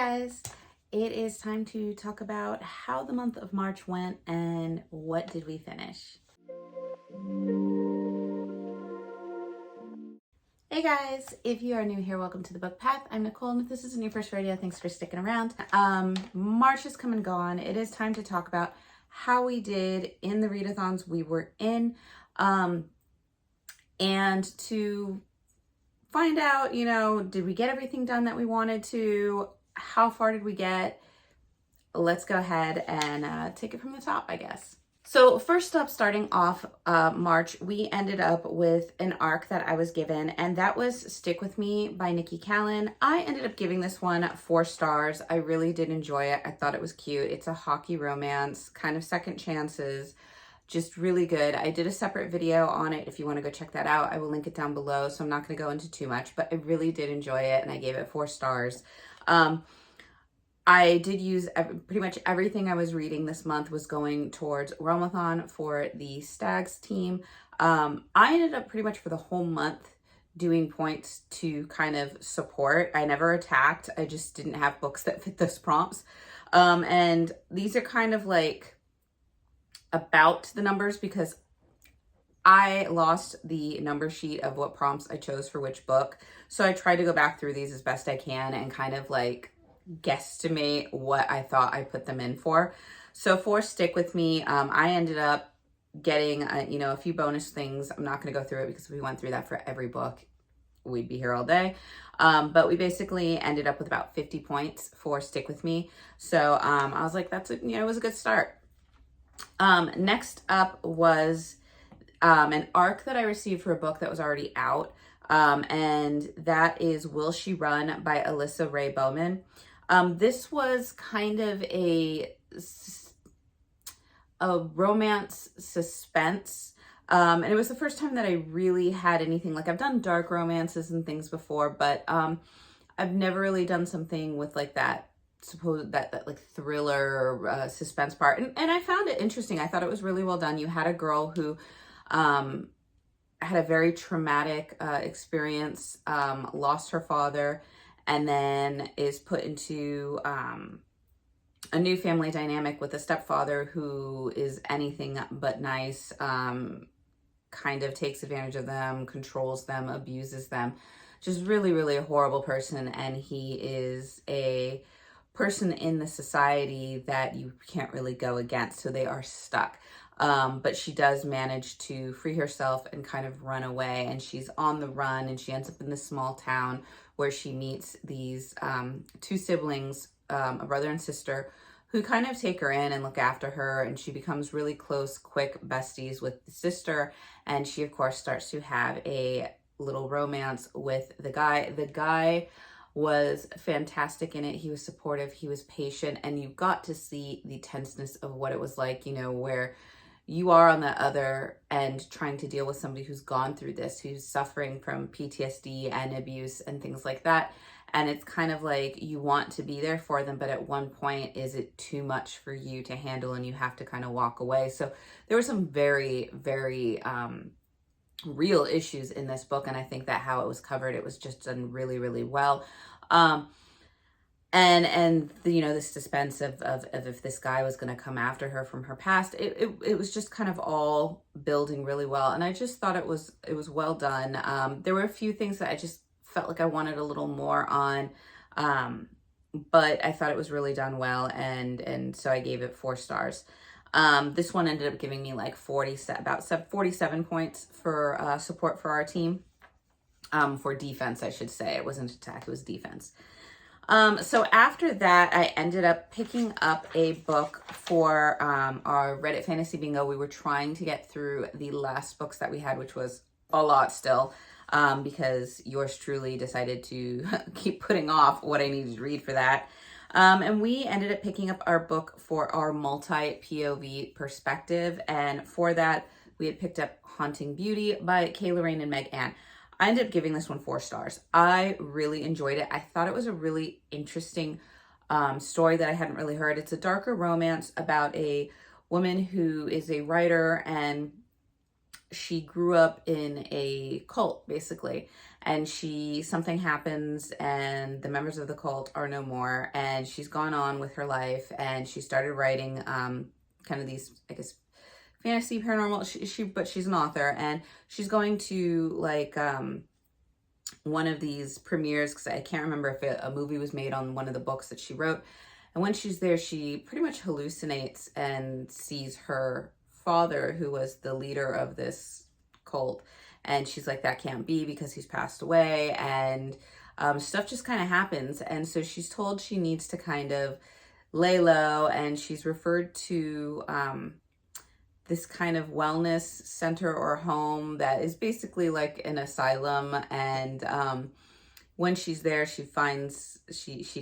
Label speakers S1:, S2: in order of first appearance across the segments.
S1: Guys, it is time to talk about how the month of March went and what did we finish. Hey guys, if you are new here, welcome to the Book Path. I'm Nicole, and if this isn't your first radio, thanks for sticking around. March has come and gone. It is time to talk about how we did in the readathons we were in, and to find out, did we get everything done that we wanted to? How far did we get? Let's go ahead and take it from the top, I guess. So first up, starting off March, we ended up with an arc that I was given, and that was Stick With Me by Nikki Callan. I ended up giving this one 4 stars. I really did enjoy it. I thought it was cute. It's a hockey romance, kind of second chances, just really good. I did a separate video on it if you want to go check that out. I will link it down below, so I'm not going to go into too much, but I really did enjoy it, and I gave it 4 stars. I did use pretty much everything I was reading this month was going towards Romathon for the Stags team. I ended up pretty much for the whole month doing points to kind of support. I never attacked. I just didn't have books that fit those prompts. And these are kind of like about the numbers because I lost the number sheet of what prompts I chose for which book. So I tried to go back through these as best I can and kind of like guesstimate what I thought I put them in for. So for Stick With Me, I ended up getting a few bonus things. I'm not going to go through it because if we went through that for every book, we'd be here all day. But we basically ended up with about 50 points for Stick With Me. So I was like, it was a good start. Next up was an arc that I received for a book that was already out. And that is Will She Run by Alyssa Ray Bowman. This was kind of a romance suspense. And it was the first time that I really had anything, like I've done dark romances and things before, but I've never really done something with like that like thriller suspense part. And I found it interesting. I thought it was really well done. You had a girl who had a very traumatic experience, lost her father, and then is put into a new family dynamic with a stepfather who is anything but nice, kind of takes advantage of them, controls them, abuses them. Just really, really a horrible person. And he is a person in the society that you can't really go against. So they are stuck. But she does manage to free herself and kind of run away. And she's on the run, and she ends up in this small town where she meets these 2 siblings, a brother and sister, who kind of take her in and look after her. And she becomes really close, quick besties with the sister. And she, of course, starts to have a little romance with the guy. The guy was fantastic in it. He was supportive, he was patient, and you got to see the tenseness of what it was like, where you are on the other end trying to deal with somebody who's gone through this, who's suffering from PTSD and abuse and things like that. And it's kind of like you want to be there for them, but at one point, is it too much for you to handle and you have to kind of walk away? So there were some very, very real issues in this book. And I think that how it was covered, it was just done really, really well. And the suspense of if this guy was going to come after her from her past, it was just kind of all building really well. And I just thought it was well done. There were a few things that I just felt like I wanted a little more on, but I thought it was really done well. And so I gave it 4 stars. This one ended up giving me like about 47 points for support for our team, for defense, I should say. It wasn't attack, it was defense. So after that, I ended up picking up a book for our Reddit Fantasy Bingo. We were trying to get through the last books that we had, which was a lot still, because yours truly decided to keep putting off what I needed to read for that. And we ended up picking up our book for our multi-POV perspective. And for that, we had picked up Haunting Beauty by Kay Lorraine and Meg Ann. I ended up giving this one 4 stars. I really enjoyed it. I thought it was a really interesting story that I hadn't really heard. It's a darker romance about a woman who is a writer, and she grew up in a cult, basically. and something happens and the members of the cult are no more, and she's gone on with her life, and she started writing kind of these, I guess, fantasy paranormal, but she's an author, and she's going to like one of these premieres, because I can't remember if a movie was made on one of the books that she wrote. And when she's there, she pretty much hallucinates and sees her father, who was the leader of this cult. And she's like, that can't be because he's passed away. And stuff just kind of happens. And so she's told she needs to kind of lay low. And she's referred to this kind of wellness center or home that is basically like an asylum. And when she's there, she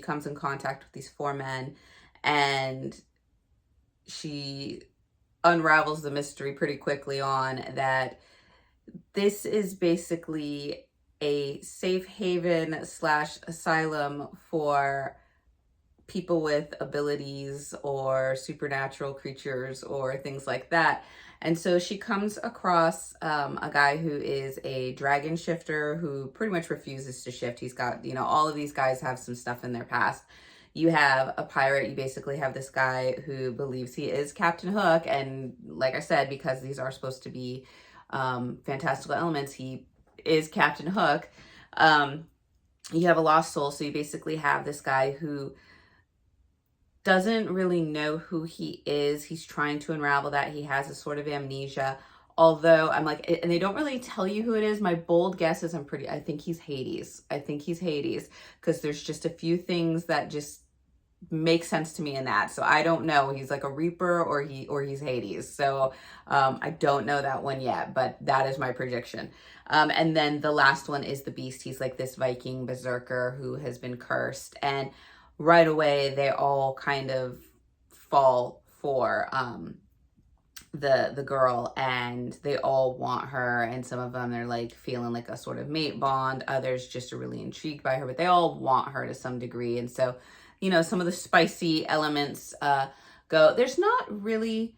S1: comes in contact with these four men, and she unravels the mystery pretty quickly on that this is basically a safe haven / asylum for people with abilities or supernatural creatures or things like that. And so she comes across a guy who is a dragon shifter who pretty much refuses to shift. He's got, all of these guys have some stuff in their past. You have a pirate. You basically have this guy who believes he is Captain Hook. And like I said, because these are supposed to be fantastical elements, he is Captain Hook. You have a lost soul. So you basically have this guy who doesn't really know who he is. He's trying to unravel that. He has a sort of amnesia. Although I'm like, and they don't really tell you who it is. My bold guess is I think he's Hades. Because there's just a few things that just make sense to me in that. So I don't know. He's like a Reaper or he's Hades. So I don't know that one yet, but that is my prediction. And then the last one is the Beast. He's like this Viking berserker who has been cursed, and right away they all kind of fall for the girl, and they all want her, and some of them are like feeling like a sort of mate bond, others just are really intrigued by her, but they all want her to some degree. And so some of the spicy elements go. There's not really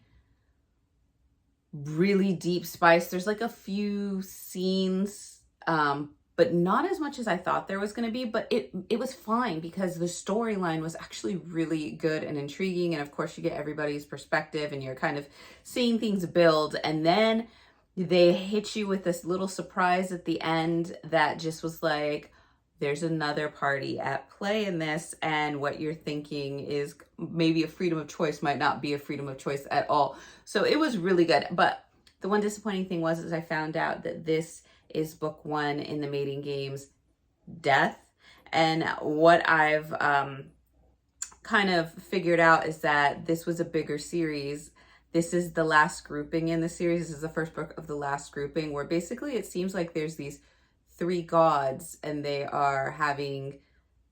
S1: deep spice. There's like a few scenes, but not as much as I thought there was going to be. But it was fine because the storyline was actually really good and intriguing. And of course, you get everybody's perspective, and you're kind of seeing things build. And then they hit you with this little surprise at the end that just was like, there's another party at play in this, and what you're thinking is maybe a freedom of choice might not be a freedom of choice at all. So it was really good. But the one disappointing thing is I found out that this is book 1 in the Mating Games, Death. And what I've kind of figured out is that this was a bigger series. This is the last grouping in the series. This is the first book of the last grouping, where basically it seems like there's these 3 gods, and they are having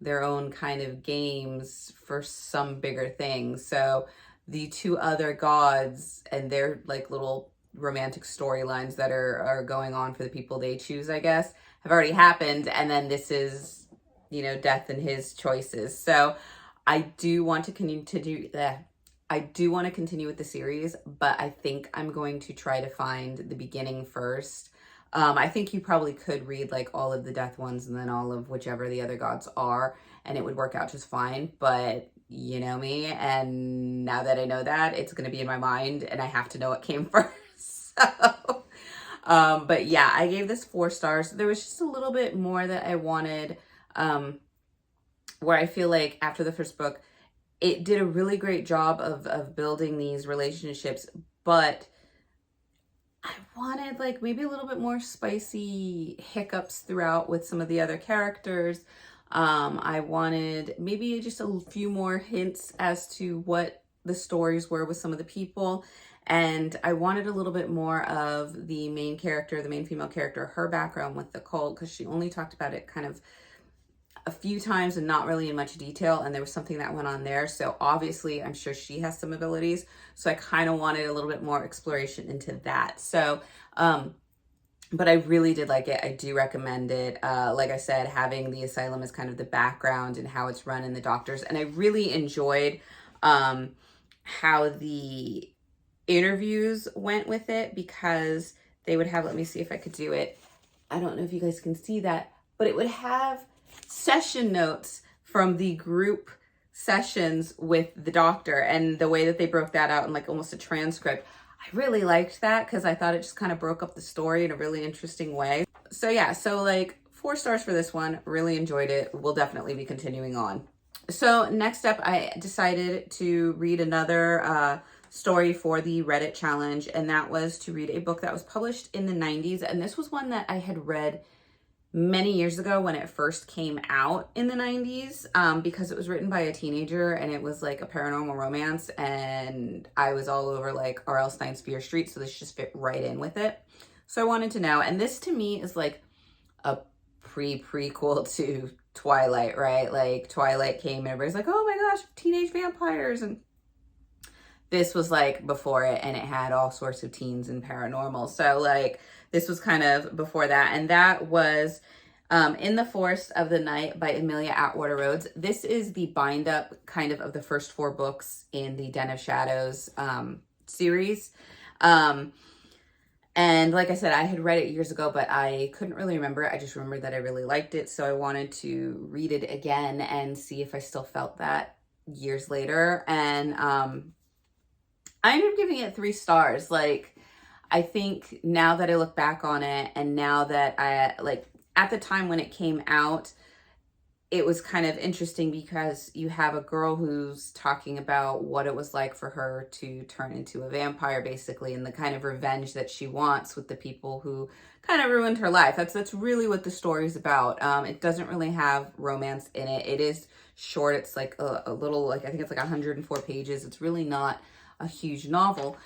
S1: their own kind of games for some bigger thing. So the 2 other gods and their like little romantic storylines that are going on for the people they choose, I guess, have already happened. And then this is, Death and his choices. So I do want to continue with the series, but I think I'm going to try to find the beginning first. I think you probably could read like all of the Death ones and then all of whichever the other gods are, and it would work out just fine. But you know me, and now that I know that, it's going to be in my mind, and I have to know what came first. So, but yeah, I gave this 4 stars. There was just a little bit more that I wanted, where I feel like after the first book, it did a really great job of building these relationships, but I wanted like maybe a little bit more spicy hiccups throughout with some of the other characters. I wanted maybe just a few more hints as to what the stories were with some of the people. And I wanted a little bit more of the main female character, her background with the cult, because she only talked about it kind of a few times and not really in much detail, and there was something that went on there. So obviously I'm sure she has some abilities, so I kind of wanted a little bit more exploration into that. So but I really did like it. I do recommend it. Like I said, having the asylum as kind of the background and how it's run and the doctors, and I really enjoyed how the interviews went with it, because they would have, let me see if I could do it, I don't know if you guys can see that, but it would have session notes from the group sessions with the doctor, and the way that they broke that out in like almost a transcript. I really liked that because I thought it just kind of broke up the story in a really interesting way. So yeah, so like 4 stars for this one. Really enjoyed it. We'll definitely be continuing on. So next up, I decided to read another story for the Reddit challenge, and that was to read a book that was published in the 90s. And this was one that I had read many years ago when it first came out in the 90s, because it was written by a teenager and it was like a paranormal romance, and I was all over like R.L. Stine's Fear Street, so this just fit right in with it. So I wanted to know, and this to me is like a prequel to Twilight, right? Like Twilight came and everybody's like, oh my gosh, teenage vampires, and this was like before it, and it had all sorts of teens and paranormal. So like this was kind of before that, and that was In the Forest of the Night by Amelia Atwater Rhodes. This is the bind up kind of the first 4 books in the Den of Shadows series. And like I said, I had read it years ago, but I couldn't really remember it. I just remembered that I really liked it. So I wanted to read it again and see if I still felt that years later. And I ended up giving it 3 stars. Like, I think now that I look back on it, and now that I, like, at the time when it came out, it was kind of interesting because you have a girl who's talking about what it was like for her to turn into a vampire, basically, and the kind of revenge that she wants with the people who kind of ruined her life. That's really what the story's about. It doesn't really have romance in it. It is short. It's like a little, like, I think it's like 104 pages. It's really not a huge novel.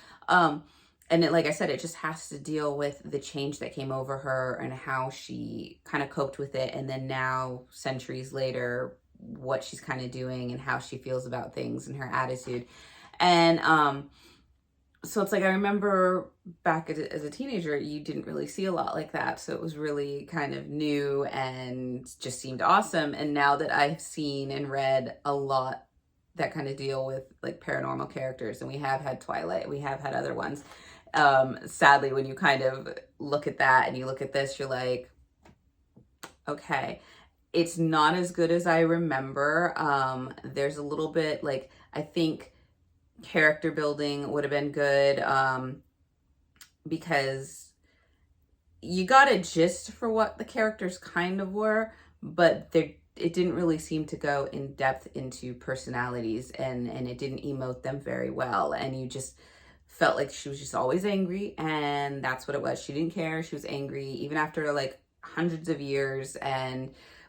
S1: And it, like I said, it just has to deal with the change that came over her and how she kind of coped with it. And then now, centuries later, what she's kind of doing and how she feels about things and her attitude. And so it's like, I remember back as a teenager, you didn't really see a lot like that. So it was really kind of new and just seemed awesome. And now that I've seen and read a lot that kind of deal with like paranormal characters, and we have had Twilight, we have had other ones. Sadly, when you kind of look at that and you look at this, you're like, okay, it's not as good as I remember. There's a little bit, like, I think character building would have been good, because you got a gist for what the characters kind of were, but it didn't really seem to go in depth into personalities, and it didn't emote them very well. And you just felt like she was just always angry, and that's what it was. She didn't care. She was angry even after like hundreds of years,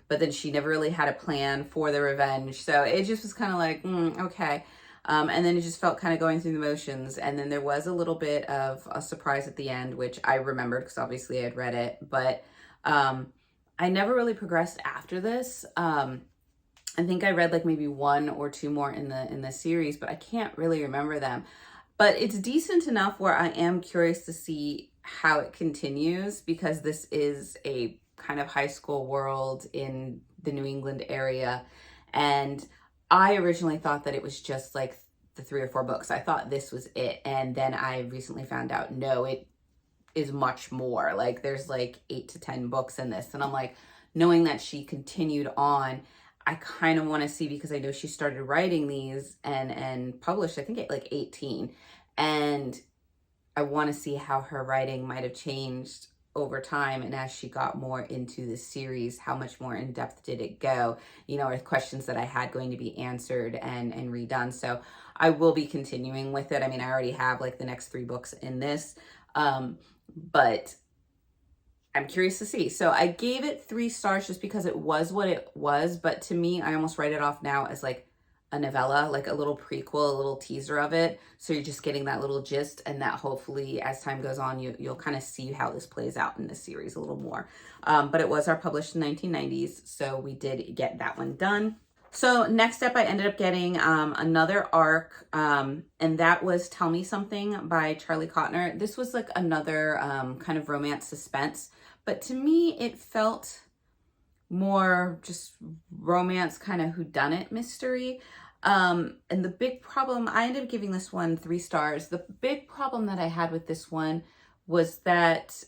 S1: but then she never really had a plan for the revenge. So it just was kind of like, okay. And then it just felt kind of going through the motions. And then there was a little bit of a surprise at the end, which I remembered because obviously I had read it, but I never really progressed after this. I think I read like maybe 1 or 2 more in the series, but I can't really remember them. But it's decent enough where I am curious to see how it continues, because this is a kind of high school world in the New England area. And I originally thought that it was just like the 3 or 4 books. I thought this was it. And then I recently found out, no, it is much more. Like, there's like 8 to 10 books in this. And I'm like, knowing that she continued on, I kind of want to see, because I know she started writing these and published, I think at like 18. And I want to see how her writing might have changed over time. And as she got more into the series, how much more in depth did it go? You know, are questions that I had going to be answered and redone. So I will be continuing with it. I mean, I already have like the next 3 books in this, but I'm curious to see. So I gave it 3 stars just because it was what it was. But to me, I almost write it off now as like a novella, like a little prequel, a little teaser of it. So you're just getting that little gist, and that hopefully as time goes on, you'll kind of see how this plays out in this series a little more. But it was published in 1990s. So we did get that one done. So next up, I ended up getting another arc, and that was Tell Me Something by Charlie Cotner. This was like another kind of romance suspense, but to me, it felt more just romance, kind of whodunit mystery. And the big problem, I ended up giving this one 3 stars. The big problem that I had with this one was that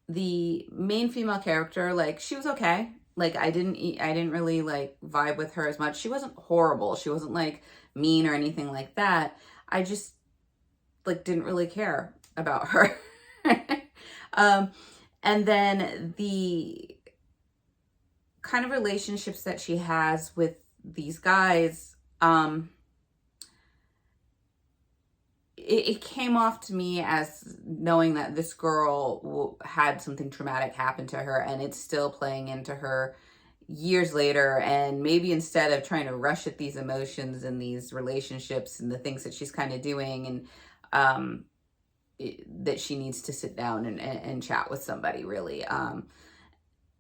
S1: the main female character, like, she was okay. Like, I didn't really like vibe with her as much. She wasn't horrible. She wasn't like mean or anything like that. I just like didn't really care about her. um, and then the kind of relationships that she has with these guys, it came off to me as knowing that this girl had something traumatic happen to her, and it's still playing into her years later. And maybe instead of trying to rush at these emotions and these relationships and the things that she's kind of doing, and that she needs to sit down and chat with somebody, really.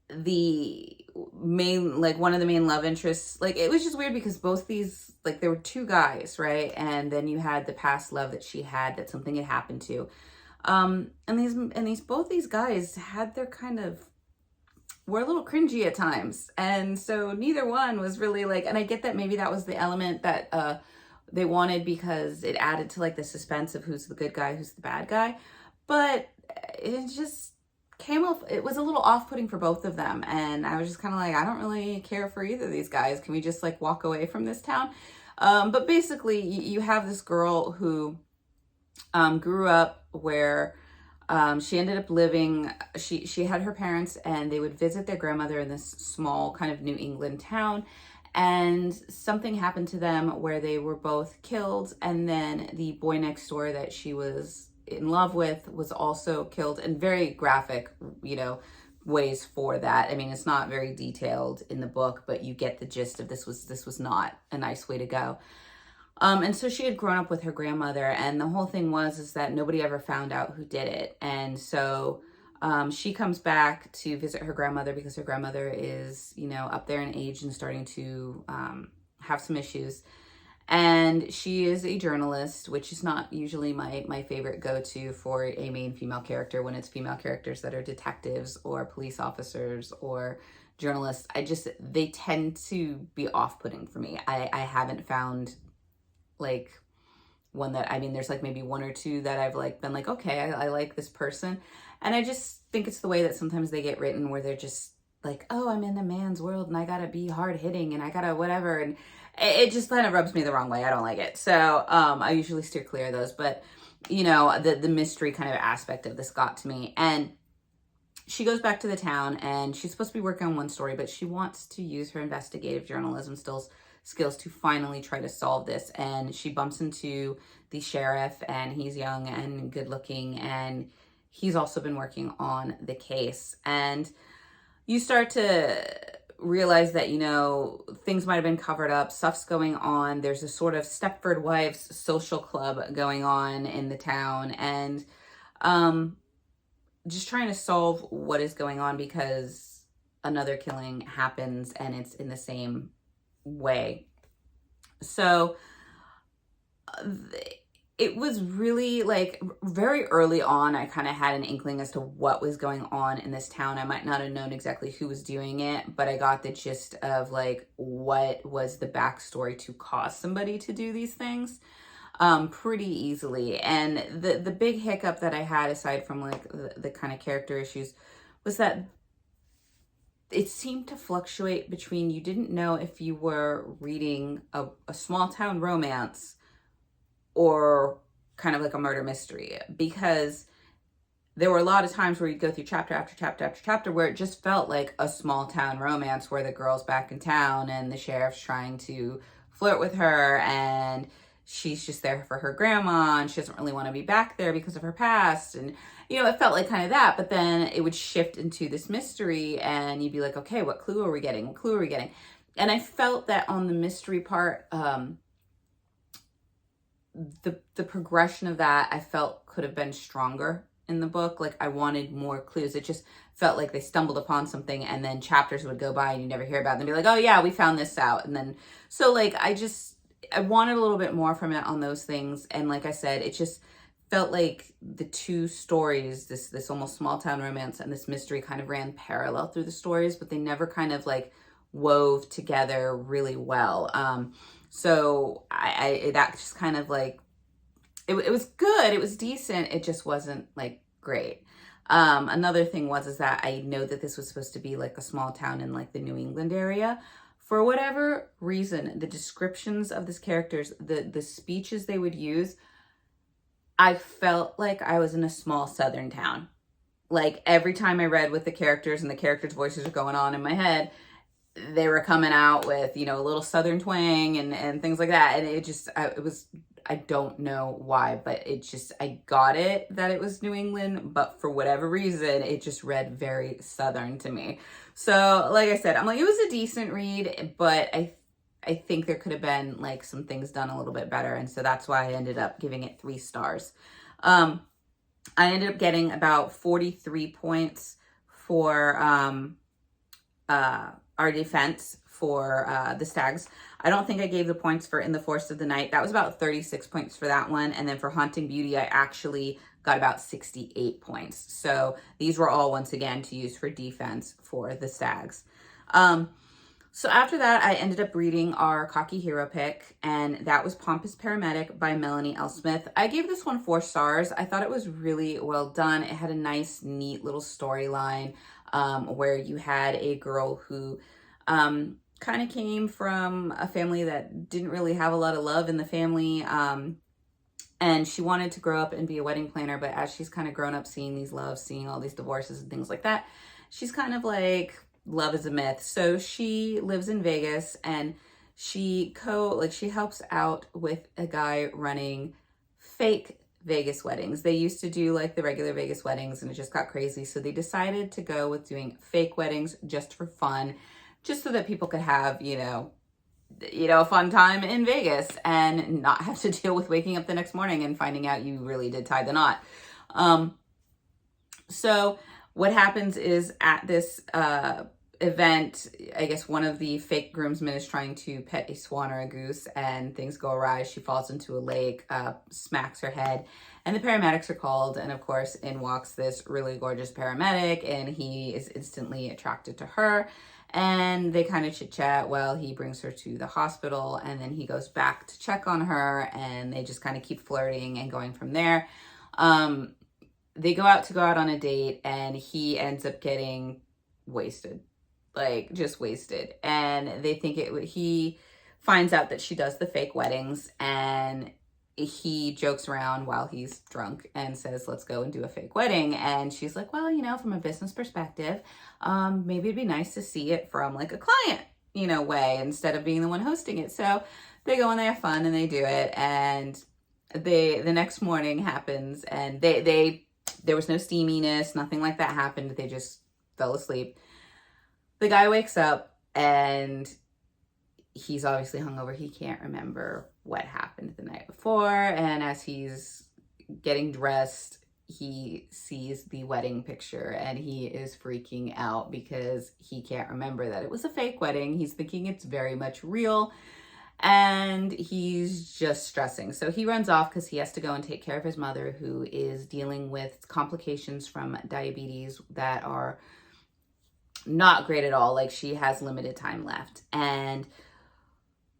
S1: The main, like, one of the main love interests, like, it was just weird because both these, like, there were two guys, right? And then you had the past love that she had, that something had happened to. And both these guys had their kind of, were a little cringy at times. And so neither one was really like, and I get that maybe that was the element that they wanted, because it added to like the suspense of who's the good guy, who's the bad guy. But it just came off, it was a little off-putting for both of them. And I was just kind of like, I don't really care for either of these guys. Can we just like walk away from this town? But basically you have this girl who grew up where she ended up living, she had her parents, and they would visit their grandmother in this small kind of New England town. And something happened to them where they were both killed. And then the boy next door that she was in love with was also killed, in very graphic, ways for that. I mean, it's not very detailed in the book, but you get the gist of this was not a nice way to go. And so she had grown up with her grandmother, and the whole thing is that nobody ever found out who did it. And so she comes back to visit her grandmother because her grandmother is, up there in age and starting to have some issues. And she is a journalist, which is not usually my favorite go-to for a main female character when it's female characters that are detectives or police officers or journalists. They tend to be off-putting for me. I haven't found like one that, I mean, there's like maybe one or two that I've like been like, okay, I like this person. And I just think it's the way that sometimes they get written, where they're just like, oh, I'm in a man's world and I gotta be hard hitting and I gotta whatever. And it just kind of rubs me the wrong way. I don't like it. So I usually steer clear of those. But, the mystery kind of aspect of this got to me. And she goes back to the town, and she's supposed to be working on one story, but she wants to use her investigative journalism skills to finally try to solve this. And she bumps into the sheriff, and he's young and good looking, and he's also been working on the case. And you start to realize that, things might have been covered up, stuff's going on. There's a sort of Stepford Wives social club going on in the town, and just trying to solve what is going on, because another killing happens and it's in the same way. So it was really like very early on, I kind of had an inkling as to what was going on in this town. I might not have known exactly who was doing it, but I got the gist of like what was the backstory to cause somebody to do these things pretty easily. And the big hiccup that I had, aside from like the kind of character issues, was that it seemed to fluctuate between, you didn't know if you were reading a small town romance or kind of like a murder mystery, because there were a lot of times where you'd go through chapter after chapter after chapter where it just felt like a small town romance, where the girl's back in town and the sheriff's trying to flirt with her, and she's just there for her grandma, and she doesn't really want to be back there because of her past. And it felt like kind of that. But then it would shift into this mystery, and you'd be like, okay, what clue are we getting? What clue are we getting? And I felt that on the mystery part, the progression of that, I felt could have been stronger in the book. Like, I wanted more clues. It just felt like they stumbled upon something, and then chapters would go by and you never hear about it, and they'd be like, oh yeah, we found this out. And then, so like, I wanted a little bit more from it on those things. And like I said, it just felt like the two stories, this almost small town romance and this mystery, kind of ran parallel through the stories, but they never kind of like wove together really well. So I that just kind of like, it was good, it was decent, it just wasn't like great. Another thing is that I know that this was supposed to be like a small town in like the New England area. For whatever reason, the descriptions of these characters, the speeches they would use, I felt like I was in a small southern town. Like every time I read with the characters and the characters' voices are going on in my head, they were coming out with, you know, a little southern twang and things like that. And it just, it was, I don't know why, but it just, I got it that it was New England, but for whatever reason, it just read very southern to me. So like I said, I'm like, it was a decent read, but I think there could have been like some things done a little bit better. And so that's why I ended up giving it 3 stars. I ended up getting about 43 points for our defense for the Stags. I don't think I gave the points for In the Forest of the Night. That was about 36 points for that one. And then for Haunting Beauty, I actually got about 68 points. So these were all, once again, to use for defense for the Stags. So after that, I ended up reading our Cocky Hero pick, and that was Pompous Paramedic by Melanie L. Smith. I gave this one 4 stars. I thought it was really well done. It had a nice, neat little storyline where you had a girl who kind of came from a family that didn't really have a lot of love in the family, and she wanted to grow up and be a wedding planner, but as she's kind of grown up seeing these loves, seeing all these divorces and things like that, she's kind of like, love is a myth. So she lives in Vegas, and she helps out with a guy running fake Vegas weddings. They used to do like the regular Vegas weddings, and it just got crazy. So they decided to go with doing fake weddings just for fun, just so that people could have, a fun time in Vegas and not have to deal with waking up the next morning and finding out you really did tie the knot. So what happens is at this event, I guess one of the fake groomsmen is trying to pet a swan or a goose, and things go awry. She falls into a lake, smacks her head, and the paramedics are called. And of course, in walks this really gorgeous paramedic, and he is instantly attracted to her. And they kind of chit chat while he brings her to the hospital, and then he goes back to check on her, and they just kind of keep flirting and going from there. They go out on a date, and he ends up getting wasted, like just wasted. And they think he finds out that she does the fake weddings, and he jokes around while he's drunk and says, let's go and do a fake wedding. And she's like, well, from a business perspective, maybe it'd be nice to see it from like a client, way instead of being the one hosting it. So they go and they have fun and they do it. And the next morning happens, and there was no steaminess, nothing like that happened. They just fell asleep. The guy wakes up, and he's obviously hungover. He can't remember what happened the night before. And as he's getting dressed, he sees the wedding picture, and he is freaking out because he can't remember that it was a fake wedding. He's thinking it's very much real, and he's just stressing. So he runs off because he has to go and take care of his mother, who is dealing with complications from diabetes that are not great at all. Like, she has limited time left. And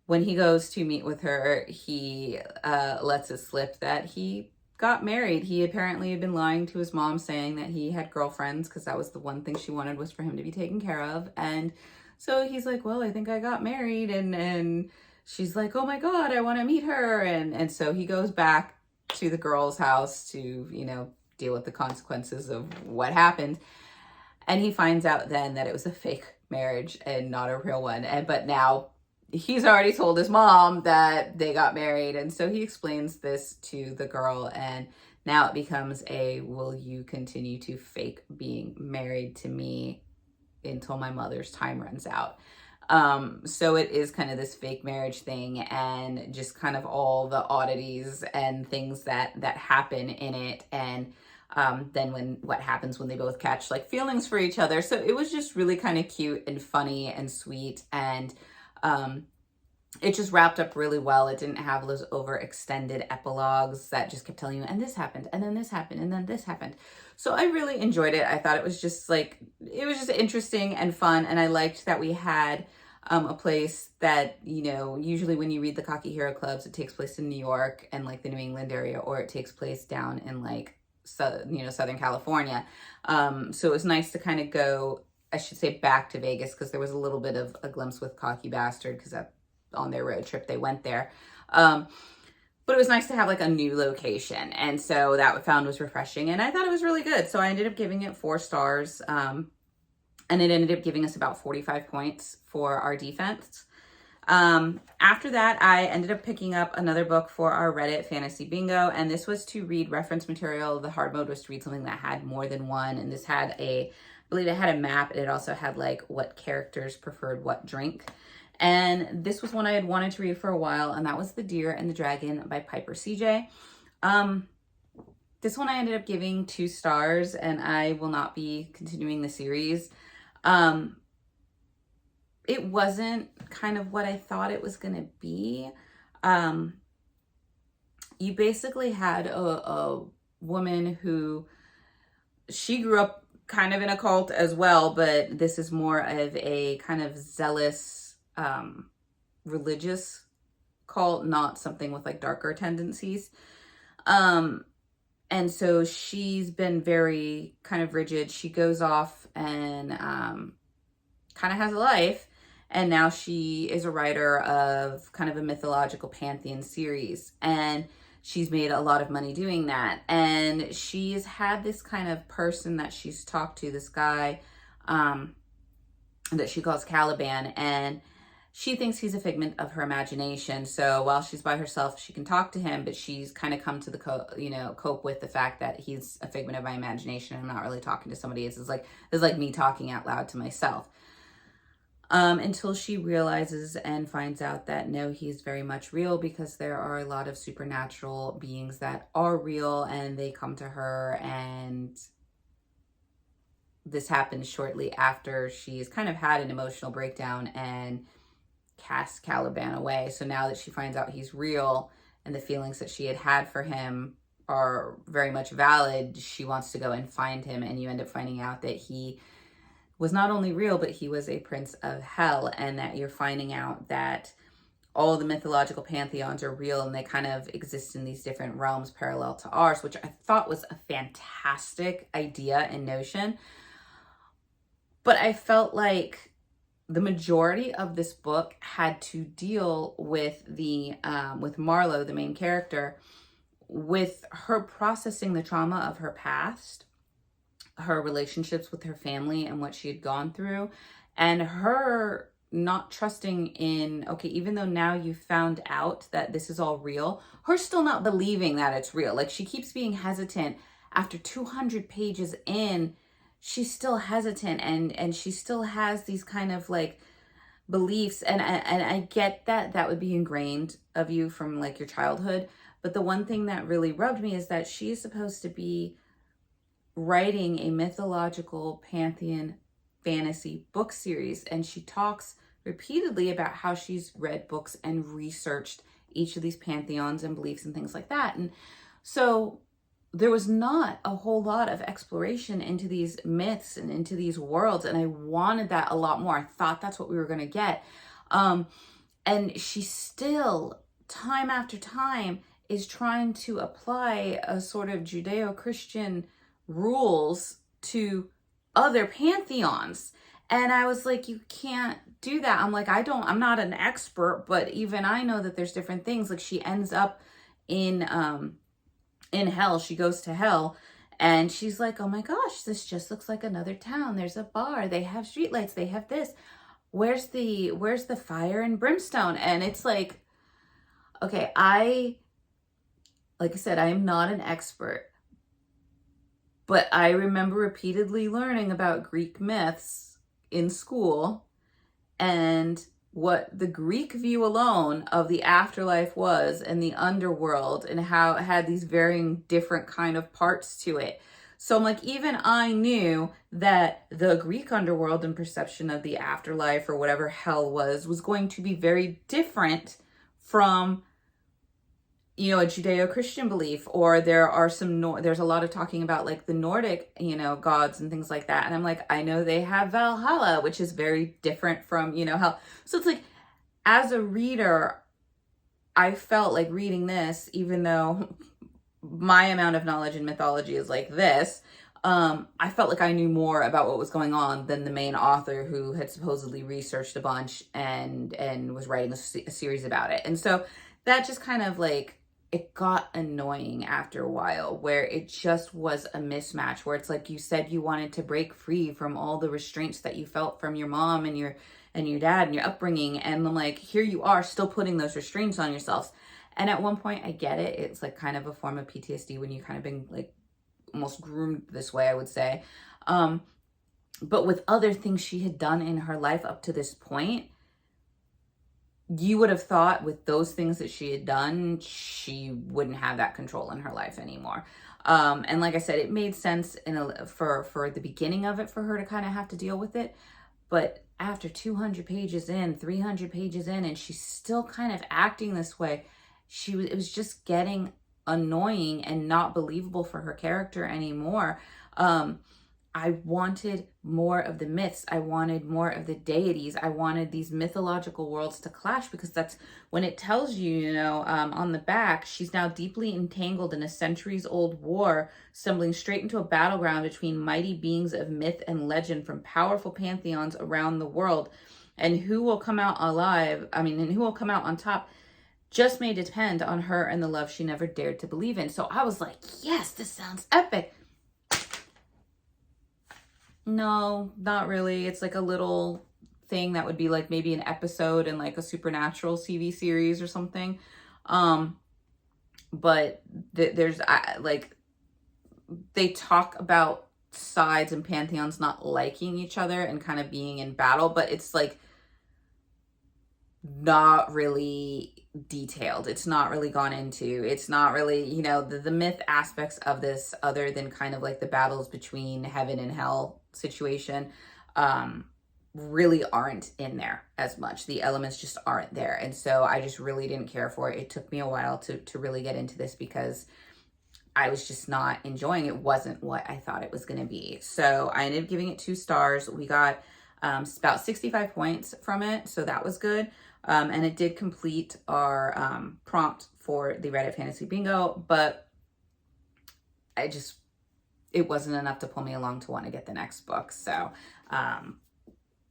S1: when he goes to meet with her, he lets it slip that he got married. He apparently had been lying to his mom, saying that he had girlfriends, because that was the one thing she wanted, was for him to be taken care of. And so he's like, well, I think I got married. And she's like, oh my God, I want to meet her. And so he goes back to the girl's house to, deal with the consequences of what happened. And he finds out then that it was a fake marriage and not a real one. But now he's already told his mom that they got married. And so he explains this to the girl, and now it becomes will you continue to fake being married to me until my mother's time runs out? So it is kind of this fake marriage thing, and just kind of all the oddities and things that happen in it. And then what happens when they both catch like feelings for each other. So it was just really kind of cute and funny and sweet. And it just wrapped up really well. It didn't have those overextended epilogues that just kept telling you, and this happened, and then this happened, and then this happened. So I really enjoyed it. I thought it was just interesting and fun. And I liked that we had a place that, usually when you read the Cocky Hero Clubs, it takes place in New York and like the New England area, or it takes place down in like Southern California. So it was nice to kind of go, I should say, back to Vegas, because there was a little bit of a glimpse with Cocky Bastard, because on their road trip they went there. But it was nice to have like a new location. And so that I found was refreshing, and I thought it was really good. So I ended up giving it 4 stars. And it ended up giving us about 45 points for our defense. After that, I ended up picking up another book for our Reddit fantasy bingo, and this was to read reference material. The hard mode was to read something that had more than one, and this had I believe it had a map, and it also had like what characters preferred what drink. And this was one I had wanted to read for a while, and that was The Deer and the Dragon by Piper CJ. This one I ended up giving 2 stars, and I will not be continuing the series. It wasn't kind of what I thought it was going to be. You basically had a woman who, she grew up kind of in a cult as well, but this is more of a kind of zealous, religious cult, not something with like darker tendencies. And so she's been very kind of rigid. She goes off and kind of has a life. And now she is a writer of kind of a mythological pantheon series. And she's made a lot of money doing that. And she's had this kind of person that she's talked to, this guy that she calls Caliban. And she thinks he's a figment of her imagination. So while she's by herself, she can talk to him, but she's kind of come to the cope with the fact that he's a figment of my imagination. I'm not really talking to somebody. It's like me talking out loud to myself. Until she realizes and finds out that no, he's very much real, because there are a lot of supernatural beings that are real, and they come to her. And this happens shortly after she's kind of had an emotional breakdown and cast Caliban away. So now that she finds out he's real and the feelings that she had for him are very much valid, she wants to go and find him. And you end up finding out that he was not only real, but he was a prince of hell, and that you're finding out that all the mythological pantheons are real, and they kind of exist in these different realms parallel to ours, which I thought was a fantastic idea and notion. But I felt like the majority of this book had to deal with with Marlo, the main character, with her processing the trauma of her past, her relationships with her family and what she had gone through, and her not trusting in, okay, even though now you found out that this is all real, her still not believing that it's real. Like, she keeps being hesitant. After 200 pages in, she's still hesitant, and she still has these kind of like beliefs, and I get that would be ingrained of you from like your childhood. But the one thing that really rubbed me is that she's supposed to be writing a mythological pantheon fantasy book series, and she talks repeatedly about how she's read books and researched each of these pantheons and beliefs and things like that. And so there was not a whole lot of exploration into these myths and into these worlds, and I wanted that a lot more. I thought that's what we were going to get. And she still, time after time, is trying to apply a sort of Judeo-Christian rules to other pantheons. And I was like, you can't do that. I'm like, I'm not an expert, but even I know that there's different things. Like, she ends up in hell. She goes to hell, and she's like, oh my gosh, this just looks like another town. There's a bar, they have streetlights, they have this. Where's the fire and brimstone? And it's like, okay, like I said, I am not an expert, but I remember repeatedly learning about Greek myths in school, and what the Greek view alone of the afterlife was, and the underworld, and how it had these varying different kind of parts to it. So I'm like, even I knew that the Greek underworld and perception of the afterlife, or whatever hell was going to be very different from, a Judeo-Christian belief. Or there are there's a lot of talking about like the Nordic, gods and things like that. And I'm like, I know they have Valhalla, which is very different from, hell. So it's like, as a reader, I felt like reading this, even though my amount of knowledge in mythology is like this. I felt like I knew more about what was going on than the main author, who had supposedly researched a bunch and was writing a series about it. And so that just kind of like, it got annoying after a while, where it just was a mismatch, where it's like, you said you wanted to break free from all the restraints that you felt from your mom and your dad and your upbringing, and I'm like, here you are still putting those restraints on yourselves. And at one point, I get it, it's like kind of a form of PTSD when you've kind of been like almost groomed this way, I would say. But with other things she had done in her life up to this point, you would have thought with those things that she had done, she wouldn't have that control in her life anymore. And like I said, it made sense for the beginning of it for her to kind of have to deal with it. But after 200 pages in, 300 pages in, and she's still kind of acting this way, it was just getting annoying and not believable for her character anymore. I wanted more of the myths. I wanted more of the deities. I wanted these mythological worlds to clash, because that's when it tells you, on the back, she's now deeply entangled in a centuries-old war, stumbling straight into a battleground between mighty beings of myth and legend from powerful pantheons around the world. And who will come out and who will come out on top just may depend on her and the love she never dared to believe in. So I was like, yes, this sounds epic. No, not really. It's like a little thing that would be like maybe an episode in like a supernatural TV series or something. But there's like, they talk about sides and pantheons not liking each other and kind of being in battle, but it's like not really detailed. It's not really gone into. It's not really, the myth aspects of this, other than kind of like the battles between heaven and hell situation, really aren't in there as much. The elements just aren't there. And so I just really didn't care for it. It took me a while to really get into this, because I was just not enjoying it. It wasn't what I thought it was going to be. So I ended up giving it 2 stars. We got about 65 points from it. So that was good. And it did complete our prompt for the Reddit Fantasy Bingo, but it wasn't enough to pull me along to want to get the next book. So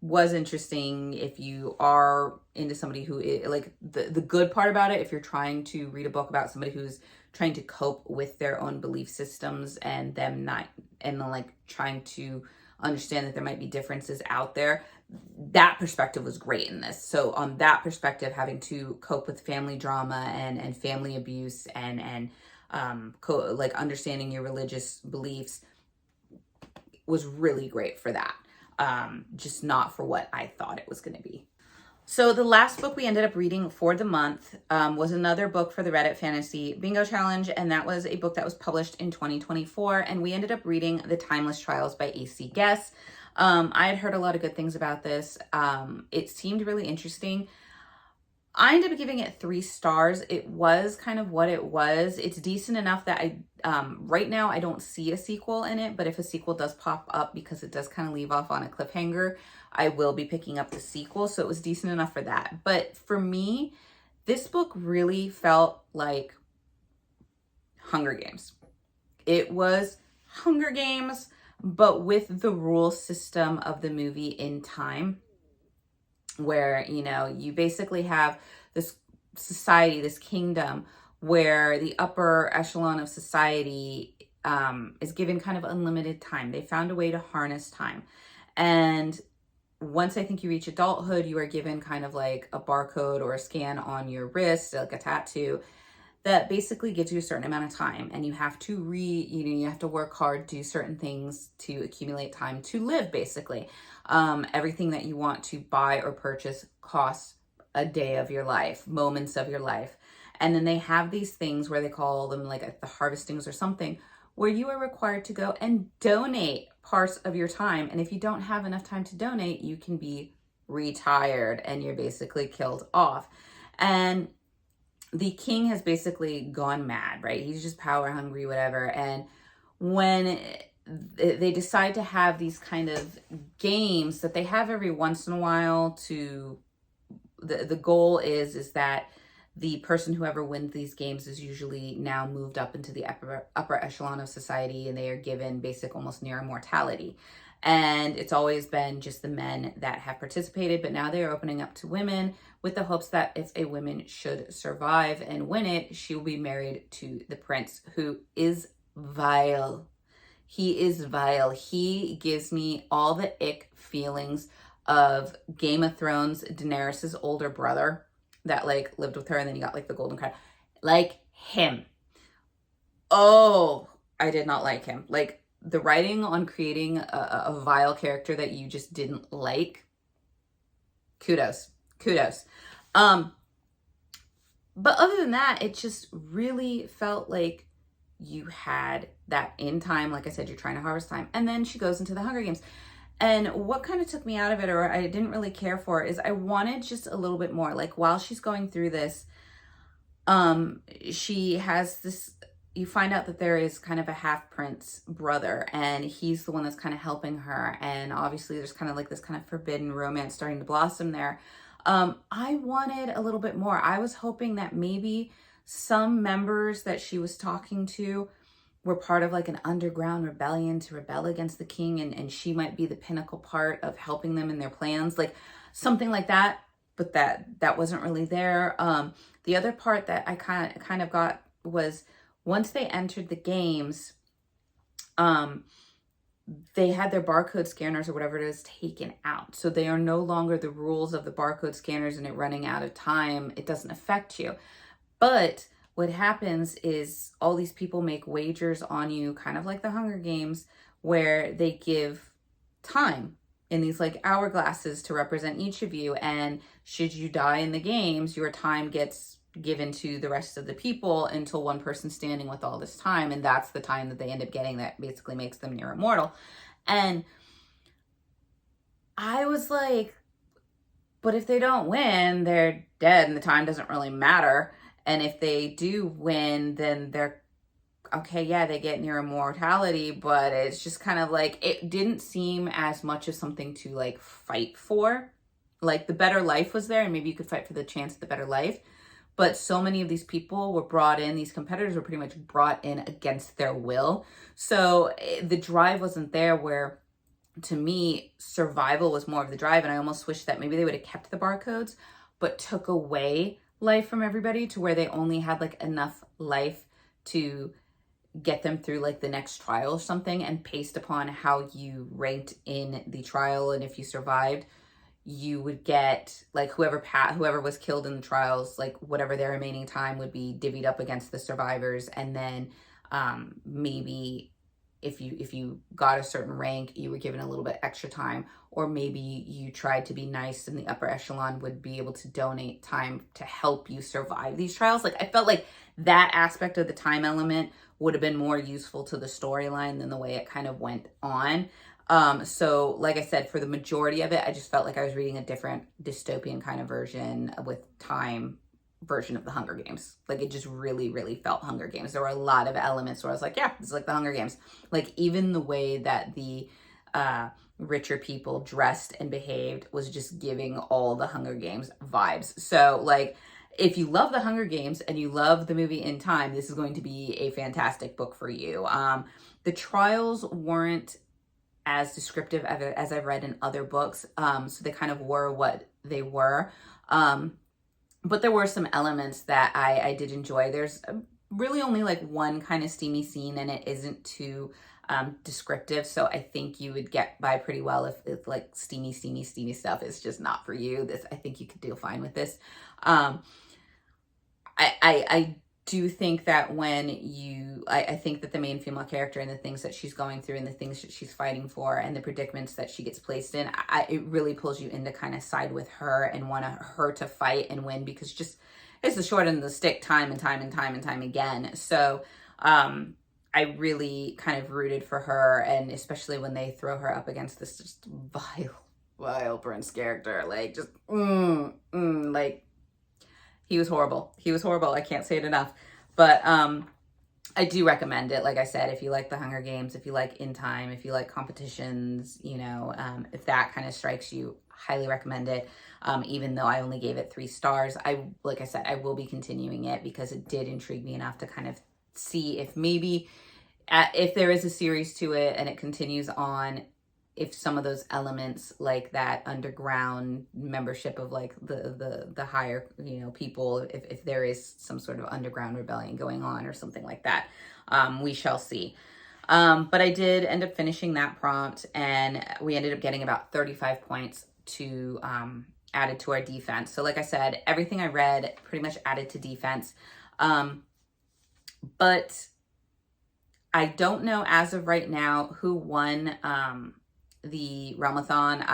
S1: was interesting if you are into somebody who is, like, the good part about it, if you're trying to read a book about somebody who's trying to cope with their own belief systems and them not, and like trying to understand that there might be differences out there, that perspective was great in this. So on that perspective, having to cope with family drama and family abuse and like understanding your religious beliefs was really great for that. Just not for what I thought it was going to be. So the last book we ended up reading for the month was another book for the Reddit Fantasy Bingo Challenge, and that was a book that was published in 2024, and we ended up reading The Timeless Trials by A.C. Guess. I had heard a lot of good things about this. It seemed really interesting. I ended up giving it 3 stars. It was kind of what it was. It's decent enough that right now I don't see a sequel in it, but if a sequel does pop up, because it does kind of leave off on a cliffhanger, I will be picking up the sequel. So it was decent enough for that. But for me, this book really felt like Hunger Games. It was Hunger Games, but with the rule system of the movie in time, where, you basically have this society, this kingdom, where the upper echelon of society is given kind of unlimited time. They found a way to harness time. And once I think you reach adulthood, you are given kind of like a barcode or a scan on your wrist, like a tattoo, that basically gives you a certain amount of time, and you have to you have to work hard, do certain things to accumulate time to live, basically. Everything that you want to buy or purchase costs a day of your life, moments of your life. And then they have these things where they call them like the harvestings or something, where you are required to go and donate parts of your time. And if you don't have enough time to donate, you can be retired and you're basically killed off. And the king has basically gone mad, right? He's just power hungry, whatever. And when they decide to have these kind of games that they have every once in a while, the goal is that the person whoever wins these games is usually now moved up into the upper echelon of society, and they are given basic almost near immortality. And it's always been just the men that have participated, but now they are opening up to women with the hopes that if a woman should survive and win it, she will be married to the prince, who is vile. He is vile. He gives me all the ick feelings of Game of Thrones, Daenerys's older brother that like lived with her, and then he got like the golden crown. Like him. Oh, I did not like him. Like the writing on creating a vile character that you just didn't like. Kudos. Kudos. But other than that, it just really felt like you had that in time. Like I said, you're trying to harvest time. And then she goes into the Hunger Games. And what kind of took me out of it, or I didn't really care for, is I wanted just a little bit more. Like while she's going through this, she has this, you find out that there is kind of a half prince brother, and he's the one that's kind of helping her. And obviously there's kind of like this kind of forbidden romance starting to blossom there. I wanted a little bit more. I was hoping that maybe some members that she was talking to were part of like an underground rebellion to rebel against the king, and she might be the pinnacle part of helping them in their plans, like something like that. But that wasn't really there. The other part that I kind of got was once they entered the games, they had their barcode scanners or whatever it is taken out. So they are no longer the rules of the barcode scanners, and it running out of time, it doesn't affect you. But what happens is all these people make wagers on you, kind of like the Hunger Games, where they give time in these like hourglasses to represent each of you. And should you die in the games, your time gets given to the rest of the people until one person's standing with all this time. And that's the time that they end up getting that basically makes them near immortal. And I was like, but if they don't win, they're dead and the time doesn't really matter. And if they do win, then they're okay, yeah, they get near immortality, but it's just kind of like, it didn't seem as much of something to like fight for. Like the better life was there, and maybe you could fight for the chance of the better life. But so many of these people were brought in, these competitors were pretty much brought in against their will. So the drive wasn't there, where to me, survival was more of the drive. And I almost wish that maybe they would have kept the barcodes, but took away life from everybody to where they only had like enough life to get them through like the next trial or something, and based upon how you ranked in the trial, and if you survived, you would get like whoever was killed in the trials, like whatever their remaining time would be divvied up against the survivors. And then maybe if you got a certain rank, you were given a little bit extra time, or maybe you tried to be nice and the upper echelon would be able to donate time to help you survive these trials. Like I felt like that aspect of the time element would have been more useful to the storyline than the way it kind of went on. So like I said, for the majority of it, I just felt like I was reading a different dystopian kind of version with time version of the Hunger Games. Like it just really, really felt Hunger Games. There were a lot of elements where I was like, yeah, it's like the Hunger Games. Like even the way that the richer people dressed and behaved was just giving all the Hunger Games vibes. So like, if you love the Hunger Games and you love the movie In Time, this is going to be a fantastic book for you. The trials weren't as descriptive as I've read in other books. So they kind of were what they were. But there were some elements that I did enjoy. There's really only like one kind of steamy scene, and it isn't too descriptive. So I think you would get by pretty well if like steamy stuff is just not for you. I think you could do fine with this. I do think that when I think that the main female character and the things that she's going through and the things that she's fighting for and the predicaments that she gets placed in, it really pulls you in to kind of side with her and want her to fight and win, because just it's the short end of the stick time and time again. So I really kind of rooted for her, and especially when they throw her up against this just vile prince character, like just like he was horrible. I can't say it enough. But I do recommend it. Like I said, if you like the Hunger Games, if you like In Time, if you like competitions, you know, if that kind of strikes you, highly recommend it. Even though I only gave it 3 stars, like I said, I will be continuing it because it did intrigue me enough to kind of see if maybe if there is a series to it and it continues on, if some of those elements like that underground membership of like the higher, you know, people, if there is some sort of underground rebellion going on or something like that, we shall see. But I did end up finishing that prompt, and we ended up getting about 35 points to added to our defense. So like I said, everything I read pretty much added to defense. But I don't know as of right now who won the Realmathon.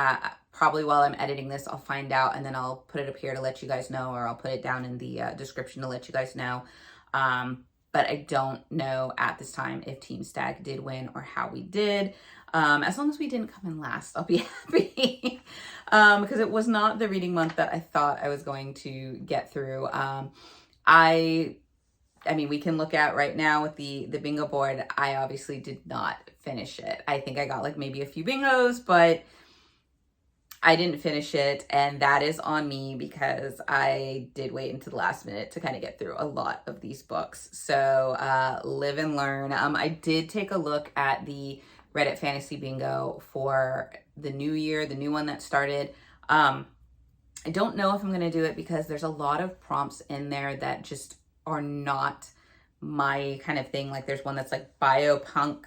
S1: Probably while I'm editing this, I'll find out, and then I'll put it up here to let you guys know, or I'll put it down in the description to let you guys know. But I don't know at this time if Team Stag did win or how we did. As long as we didn't come in last, I'll be happy. Because it was not the reading month that I thought I was going to get through. I mean, we can look at right now with the bingo board. I obviously did not finish it. I think I got like maybe a few bingos, but I didn't finish it. And that is on me because I did wait until the last minute to kind of get through a lot of these books. So live and learn. I did take a look at the Reddit Fantasy Bingo for the new year, the new one that started. I don't know if I'm going to do it because there's a lot of prompts in there that just are not my kind of thing. Like there's one that's like biopunk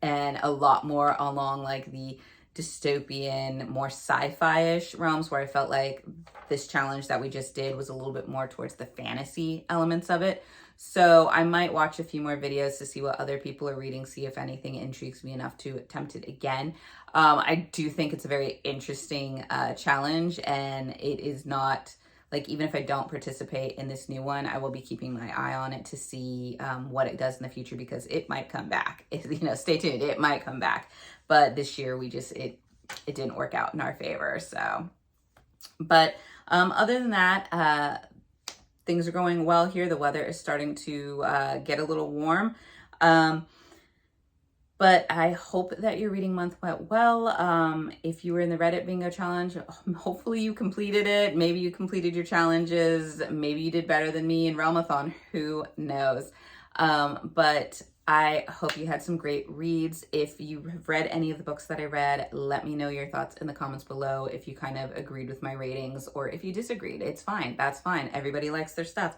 S1: and a lot more along like the dystopian, more sci-fi-ish realms, where I felt like this challenge that we just did was a little bit more towards the fantasy elements of it. So I might watch a few more videos to see what other people are reading, see if anything intrigues me enough to attempt it again. I do think it's a very interesting challenge, and it is not like, even if I don't participate in this new one, I will be keeping my eye on it to see what it does in the future, because it might come back. You know, stay tuned, it might come back. But this year it didn't work out in our favor. So, but other than that, things are going well here. The weather is starting to get a little warm. But I hope that your reading month went well. If you were in the Reddit Bingo Challenge, hopefully you completed it. Maybe you completed your challenges. Maybe you did better than me in Realmathon. Who knows? But I hope you had some great reads. If you have read any of the books that I read, let me know your thoughts in the comments below. If you kind of agreed with my ratings, or if you disagreed, it's fine. That's fine. Everybody likes their stuff.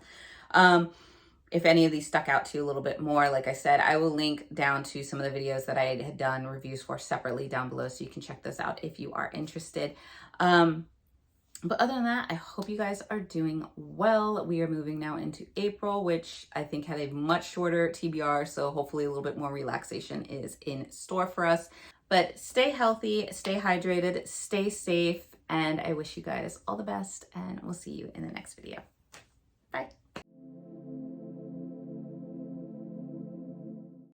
S1: If any of these stuck out to you a little bit more, like I said, I will link down to some of the videos that I had done reviews for separately down below, so you can check those out if you are interested. But other than that, I hope you guys are doing well. We are moving now into April, which I think had a much shorter TBR, so hopefully a little bit more relaxation is in store for us. But stay healthy, stay hydrated, stay safe, and I wish you guys all the best, and we'll see you in the next video.